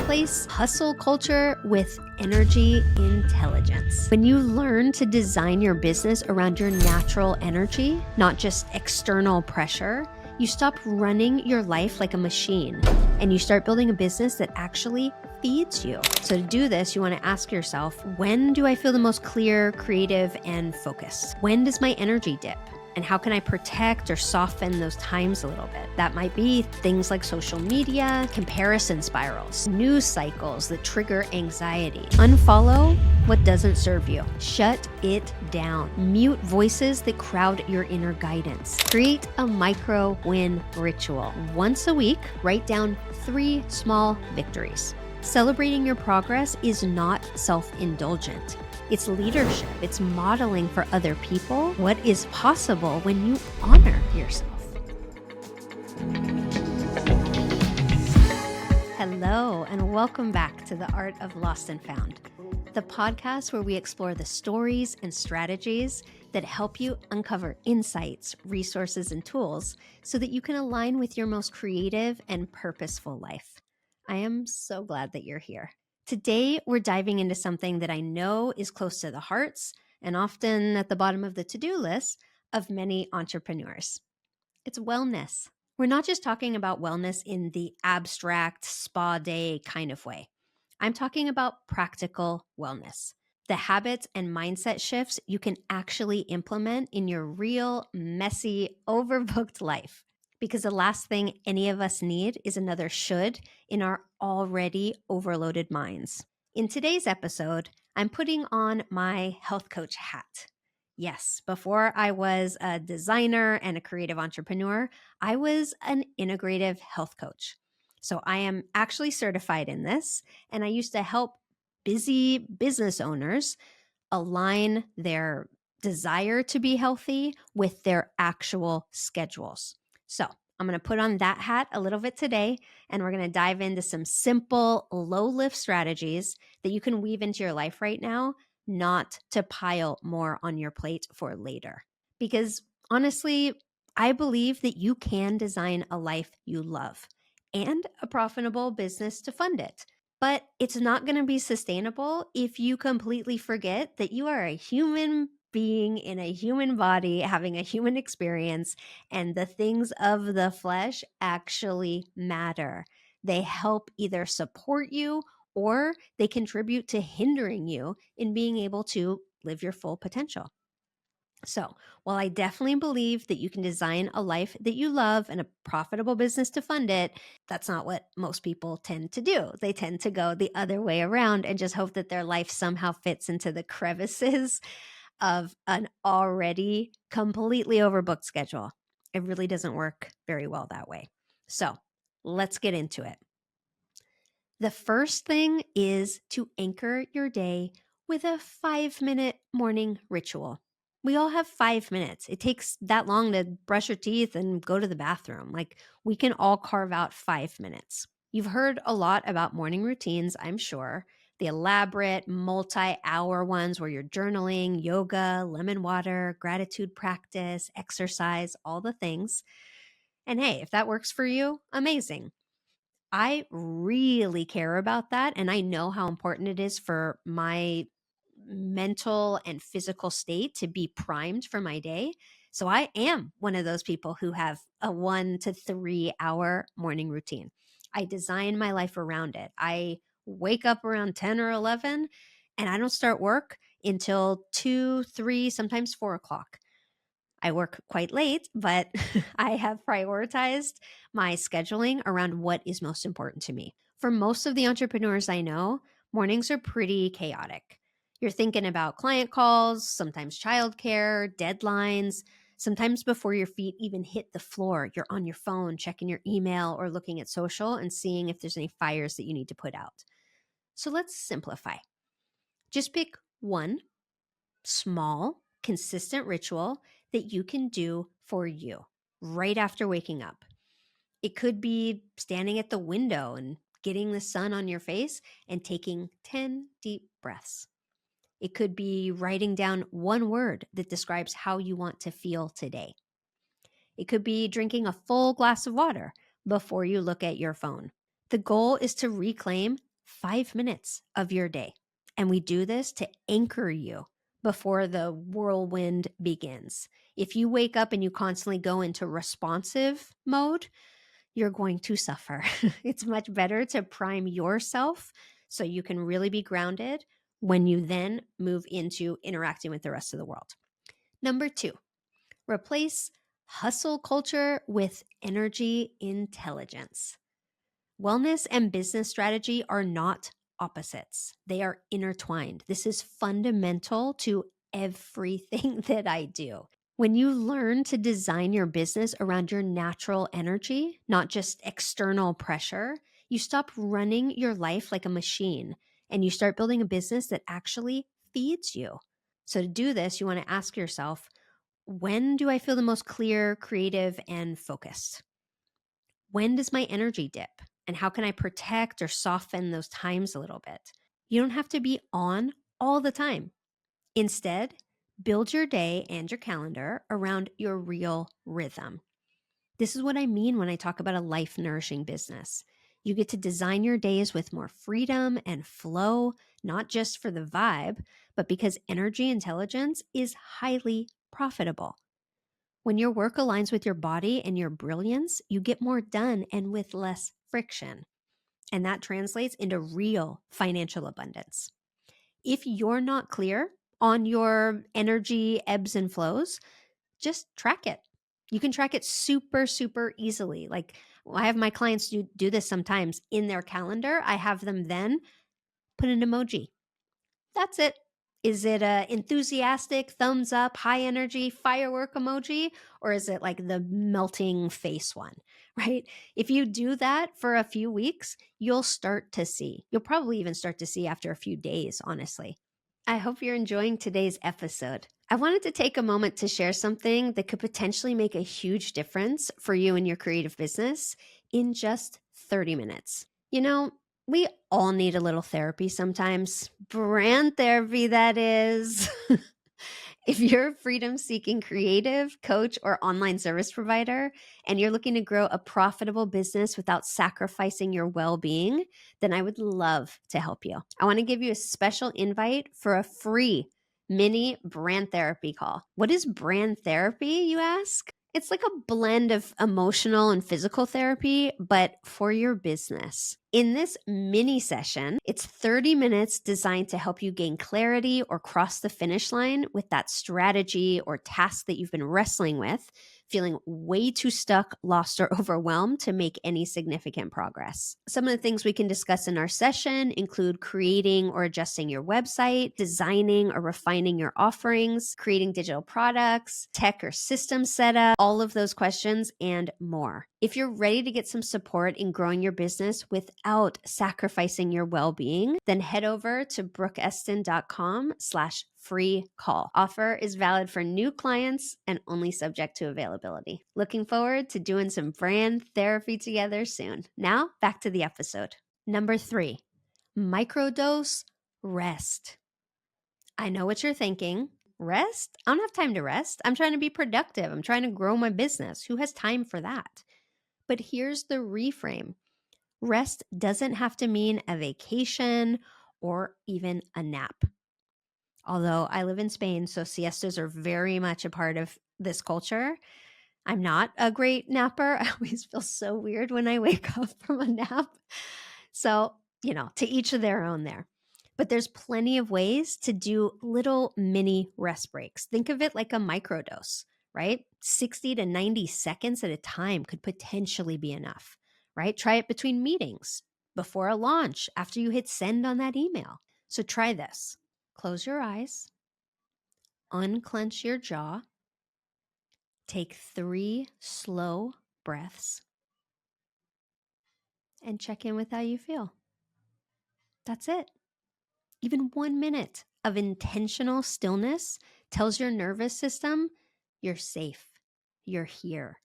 replace hustle culture with energy intelligence. When you learn to design your business around your natural energy, not just external pressure, you stop running your life like a machine and you start building a business that actually feeds you. So to do this, you want to ask yourself, when do I feel the most clear, creative, and focused? When does my energy dip? And how can I protect or soften those times a little bit? That might be things like social media, comparison spirals, news cycles that trigger anxiety. Unfollow what doesn't serve you. Shut it down. Mute voices that crowd your inner guidance. Create a micro win ritual. Once a week, write down 3 small victories. Celebrating your progress is not self-indulgent. It's leadership. It's modeling for other people what is possible when you honor yourself. Hello, and welcome back to the Art of Lost and Found, the podcast where we explore the stories and strategies that help you uncover insights, resources, and tools so that you can align with your most creative and purposeful life. I am so glad that you're here. Today, we're diving into something that I know is close to the hearts and often at the bottom of the to-do list of many entrepreneurs. It's wellness. We're not just talking about wellness in the abstract spa day kind of way. I'm talking about practical wellness, the habits and mindset shifts you can actually implement in your real, messy, overbooked life. Because the last thing any of us need is another should in our already overloaded minds. In today's episode, I'm putting on my health coach hat. Yes, before I was a designer and a creative entrepreneur, I was an integrative health coach. So I am actually certified in this, and I used to help busy business owners align their desire to be healthy with their actual schedules. So I'm going to put on that hat a little bit today, and we're going to dive into some simple low lift strategies that you can weave into your life right now, not to pile more on your plate for later. Because honestly, I believe that you can design a life you love and a profitable business to fund it. But it's not going to be sustainable if you completely forget that you are a human being in a human body having a human experience, and the things of the flesh actually matter. They help either support you or they contribute to hindering you in being able to live your full potential. So, while I definitely believe that you can design a life that you love and a profitable business to fund it, that's not what most people tend to do. They tend to go the other way around and just hope that their life somehow fits into the crevices of an already completely overbooked schedule. It really doesn't work very well that way. So, let's get into it. The first thing is to anchor your day with a 5-minute morning ritual. We all have 5 minutes. It takes that long to brush your teeth and go to the bathroom. Like, we can all carve out 5 minutes. You've heard a lot about morning routines, I'm sure. The elaborate multi-hour ones where you're journaling, yoga, lemon water, gratitude practice, exercise, all the things. And hey, if that works for you, amazing. I really care about that, and I know how important it is for my mental and physical state to be primed for my day. So I am one of those people who have a 1 to 3 hour morning routine. I design my life around it. I wake up around 10 or 11, and I don't start work until 2, 3, sometimes 4 o'clock. I work quite late, but I have prioritized my scheduling around what is most important to me. For most of the entrepreneurs I know, mornings are pretty chaotic. You're thinking about client calls, sometimes childcare, deadlines. Sometimes before your feet even hit the floor, you're on your phone, checking your email or looking at social and seeing if there's any fires that you need to put out. So let's simplify. Just pick one small, consistent ritual that you can do for you right after waking up. It could be standing at the window and getting the sun on your face and taking 10 deep breaths. It could be writing down one word that describes how you want to feel today. It could be drinking a full glass of water before you look at your phone. The goal is to reclaim 5 minutes of your day. And we do this to anchor you before the whirlwind begins. If you wake up and you constantly go into responsive mode, you're going to suffer. It's much better to prime yourself so you can really be grounded when you then move into interacting with the rest of the world. Number 2, replace hustle culture with energy intelligence. Wellness and business strategy are not opposites. They are intertwined. This is fundamental to everything that I do. When you learn to design your business around your natural energy, not just external pressure, you stop running your life like a machine and you start building a business that actually feeds you. So to do this, you want to ask yourself, when do I feel the most clear, creative, and focused? When does my energy dip? And how can I protect or soften those times a little bit? You don't have to be on all the time. Instead, build your day and your calendar around your real rhythm. This is what I mean when I talk about a life nourishing business. You get to design your days with more freedom and flow, not just for the vibe, but because energy intelligence is highly profitable. When your work aligns with your body and your brilliance, you get more done and with less friction. And that translates into real financial abundance. If you're not clear on your energy ebbs and flows, just track it. You can track it super, super easily. Like I have my clients do this sometimes in their calendar. I have them then put an emoji. That's it. Is it a enthusiastic, thumbs up, high energy, firework emoji? Or is it like the melting face one, right? If you do that for a few weeks, you'll start to see. You'll probably even start to see after a few days, honestly. I hope you're enjoying today's episode. I wanted to take a moment to share something that could potentially make a huge difference for you and your creative business in just 30 minutes. You know, we all need a little therapy sometimes. Brand therapy, that is. If you're a freedom seeking creative, coach, or online service provider, and you're looking to grow a profitable business without sacrificing your well being, then I would love to help you. I want to give you a special invite for a free mini brand therapy call. What is brand therapy, you ask? It's like a blend of emotional and physical therapy, but for your business. In this mini session, it's 30 minutes designed to help you gain clarity or cross the finish line with that strategy or task that you've been wrestling with, feeling way too stuck, lost, or overwhelmed to make any significant progress. Some of the things we can discuss in our session include creating or adjusting your website, designing or refining your offerings, creating digital products, tech or system setup, all of those questions and more. If you're ready to get some support in growing your business without sacrificing your well-being, then head over to brookeestin.com/free call. Offer is valid for new clients and only subject to availability. Looking forward to doing some brand therapy together soon. Now, back to the episode. Number 3, microdose rest. I know what you're thinking. Rest? I don't have time to rest. I'm trying to be productive. I'm trying to grow my business. Who has time for that? But here's the reframe. Rest doesn't have to mean a vacation or even a nap. Although I live in Spain, so siestas are very much a part of this culture. I'm not a great napper. I always feel so weird when I wake up from a nap. So, to each of their own there. But there's plenty of ways to do little mini rest breaks. Think of it like a microdose, right? 60 to 90 seconds at a time could potentially be enough, right? Try it between meetings, before a launch, after you hit send on that email. So try this. Close your eyes, unclench your jaw, take 3 slow breaths, and check in with how you feel. That's it. Even 1 minute of intentional stillness tells your nervous system you're safe, you're here,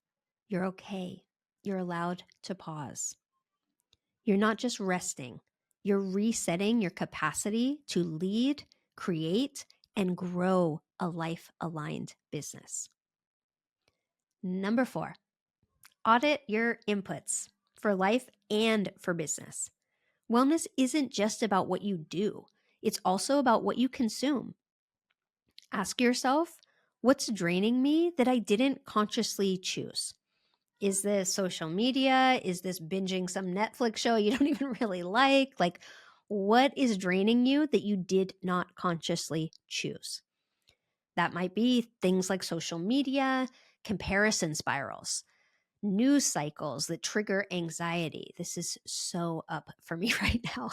you're okay, you're allowed to pause. You're not just resting, you're resetting your capacity to lead, create, and grow a life-aligned business. Number 4, audit your inputs for life and for business. Wellness isn't just about what you do, it's also about what you consume. Ask yourself, what's draining me that I didn't consciously choose? Is this social media? Is this binging some Netflix show you don't even really like? Like, what is draining you that you did not consciously choose? That might be things like social media, comparison spirals, news cycles that trigger anxiety. This is so up for me right now.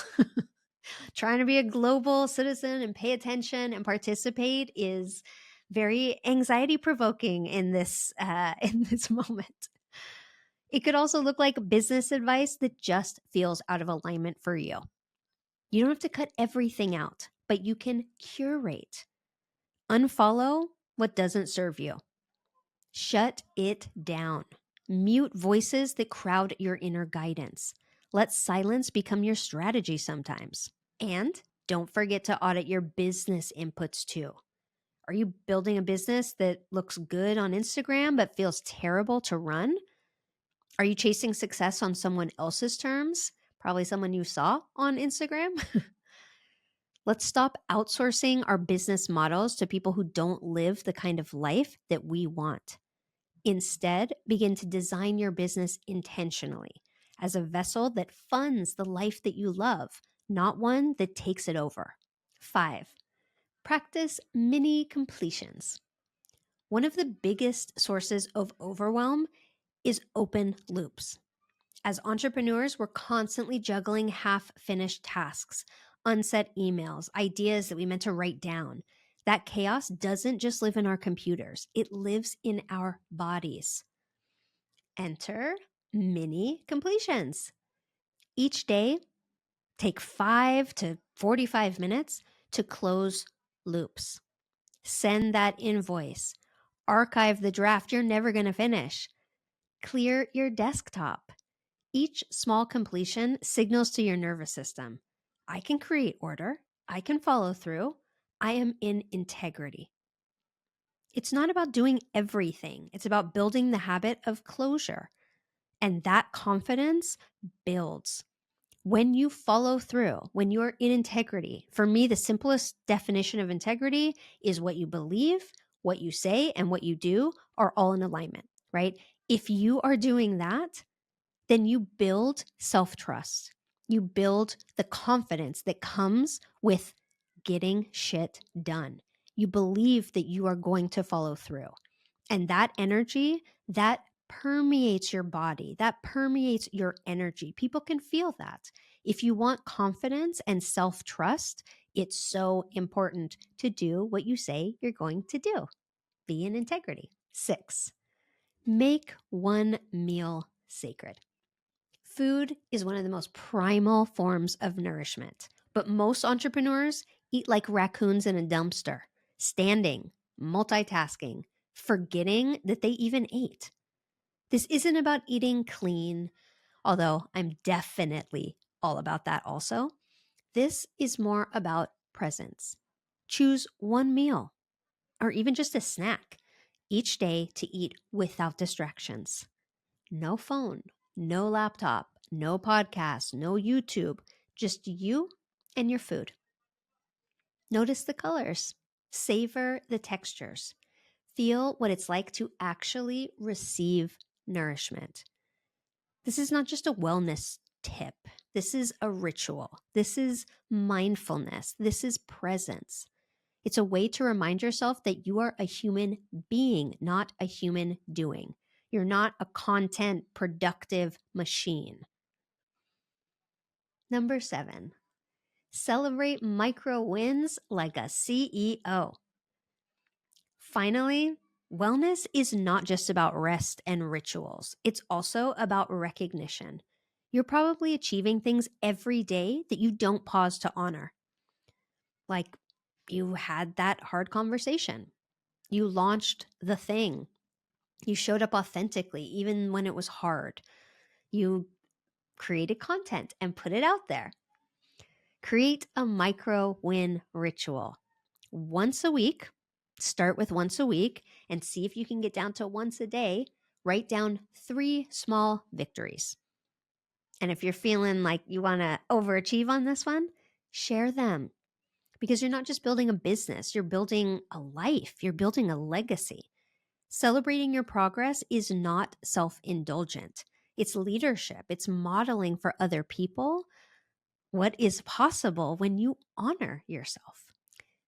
Trying to be a global citizen and pay attention and participate is very anxiety provoking in this in this moment. It could also look like business advice that just feels out of alignment for you. You don't have to cut everything out, but you can curate. Unfollow what doesn't serve you. Shut it down. Mute voices that crowd your inner guidance. Let silence become your strategy sometimes. And don't forget to audit your business inputs too. Are you building a business that looks good on Instagram but feels terrible to run? Are you chasing success on someone else's terms? Probably someone you saw on Instagram. Let's stop outsourcing our business models to people who don't live the kind of life that we want. Instead, begin to design your business intentionally as a vessel that funds the life that you love, not one that takes it over. 5, practice mini completions. One of the biggest sources of overwhelm is open loops. As entrepreneurs, we're constantly juggling half-finished tasks, unset emails, ideas that we meant to write down. That chaos doesn't just live in our computers, it lives in our bodies. Enter mini completions. Each day, take 5 to 45 minutes to close loops. Send that invoice. Archive the draft you're never going to finish. Clear your desktop. Each small completion signals to your nervous system, I can create order, I can follow through, I am in integrity. It's not about doing everything, it's about building the habit of closure. And that confidence builds. When you follow through, when you're in integrity, for me, the simplest definition of integrity is what you believe, what you say, and what you do are all in alignment, right? If you are doing that, then you build self-trust. You build the confidence that comes with getting shit done. You believe that you are going to follow through. And that energy, that permeates your body, that permeates your energy. People can feel that. If you want confidence and self-trust, it's so important to do what you say you're going to do. Be in integrity. 6, make one meal sacred. Food is one of the most primal forms of nourishment, but most entrepreneurs eat like raccoons in a dumpster, standing, multitasking, forgetting that they even ate. This isn't about eating clean, although I'm definitely all about that also. This is more about presence. Choose one meal or even just a snack each day to eat without distractions. No phone, no laptop, no podcast, no YouTube, just you and your food. Notice the colors, savor the textures, feel what it's like to actually receive nourishment. This is not just a wellness tip. This is a ritual. This is mindfulness. This is presence. It's a way to remind yourself that you are a human being, not a human doing. You're not a content productive machine. Number 7, celebrate micro wins like a CEO. Finally, wellness is not just about rest and rituals. It's also about recognition. You're probably achieving things every day that you don't pause to honor. Like you had that hard conversation. You launched the thing. You showed up authentically, even when it was hard. You created content and put it out there. Create a micro win ritual. Once a week, start with once a week and see if you can get down to once a day. Write down 3 small victories. And if you're feeling like you want to overachieve on this one, share them, because you're not just building a business, you're building a life, you're building a legacy. Celebrating your progress is not self-indulgent. It's leadership. It's modeling for other people what is possible when you honor yourself.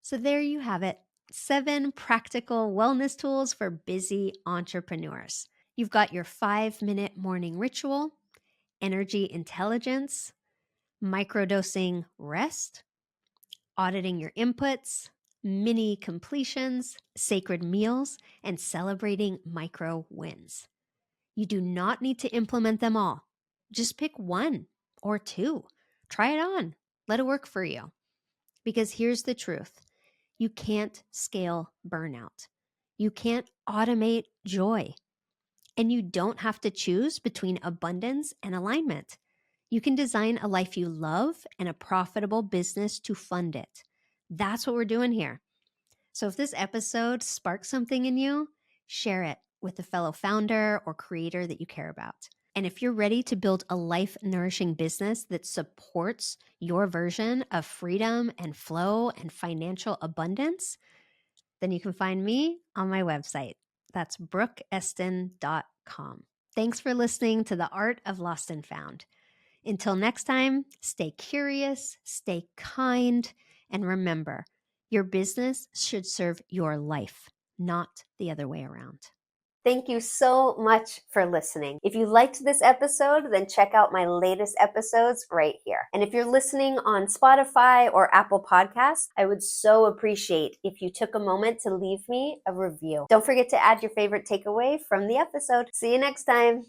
So there you have it. 7 practical wellness tools for busy entrepreneurs. You've got your 5-minute morning ritual, energy intelligence, microdosing rest, auditing your inputs, mini completions, sacred meals, and celebrating micro wins. You do not need to implement them all. Just pick 1 or 2. Try it on. Let it work for you. Because here's the truth. You can't scale burnout. You can't automate joy. And you don't have to choose between abundance and alignment. You can design a life you love and a profitable business to fund it. That's what we're doing here. So if this episode sparks something in you, share it with a fellow founder or creator that you care about. And if you're ready to build a life-nourishing business that supports your version of freedom and flow and financial abundance, then you can find me on my website. That's brookeestin.com. Thanks for listening to The Art of Lost and Found. Until next time, stay curious, stay kind, and remember, your business should serve your life, not the other way around. Thank you so much for listening. If you liked this episode, then check out my latest episodes right here. And if you're listening on Spotify or Apple Podcasts, I would so appreciate if you took a moment to leave me a review. Don't forget to add your favorite takeaway from the episode. See you next time.